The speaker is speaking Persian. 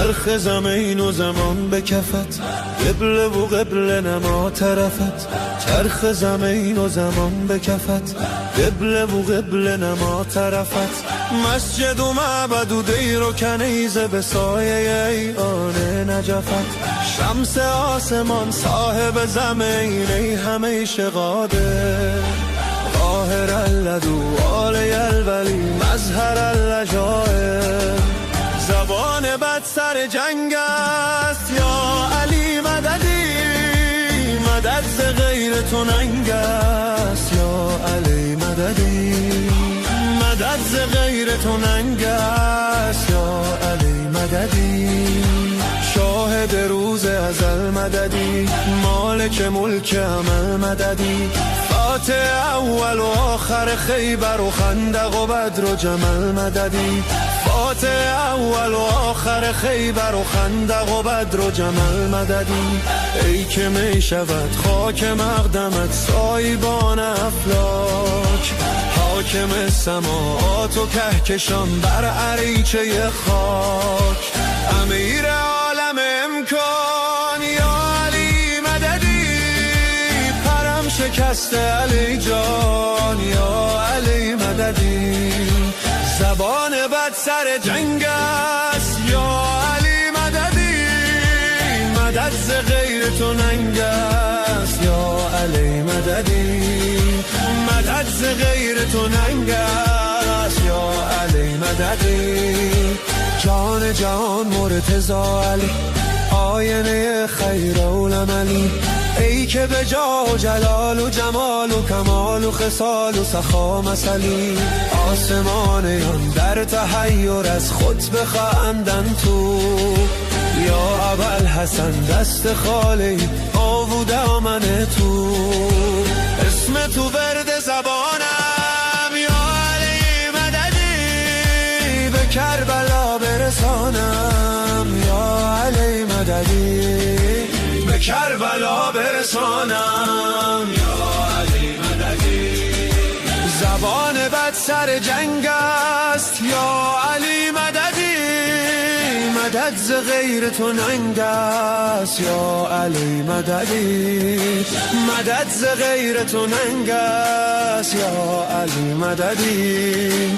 چرخ زمین و زمان به کفت، قبله و قبله نما طرفت. چرخ زمین و زمان به کفت، قبله و قبله نما طرفت. مسجد و معبد و دیر و کنیزه به سایه ای آن نجفت. شمس آسمان صاحب زمین ای همیشه قادر. قاهر اللدو آله الولی مظهر اللجائر. زبان بد سر جنگ است یا علی مددی، مدد ز غیر تو ننگ است یا علی مددی، مدد ز غیر تو ننگ است یا علی مددی. شاهد روز ازل مددی، مالک ملک عمل مددی. فاتح اول و آخر خیبر و خندق و بدر و جمل مددی. فاتح اول و آخر خیبر و خندق و بدر و جمل مددی. ای که می شود خاک مقدمت سایبان افلاک، حاکم سماوات و کهکشان بر عریچه خاک. امیر عالم امکان یا علی مددی، پرم شکسته علی جان یا علی مددی. زبان بد سر جنگ است یا علی مددی، مدد ز غیر تو ننگ است یا علی مددی، مدد ز غیر تو ننگ است یا علی مددی. جان جهان مرتضی علی، آینه خیر العملی. ای که به جاه و جلال و جمال و کمال و خصال و سخا مثلی. آسمانیان در تحیر از خود بخندن تو، یا ابوالحسن دست خالی آو دامن تو. اسم تو ورد زبانم یا علی مددی، به کربلا برسانم یا علی مددی، به کربلا برسانم یا علی مددی. زبان بد سر جنگ است یا علی مددی، مدد ز غیر تو ننگ است یا علی مددی، مدد ز غیر تو ننگ است یا علی مددی.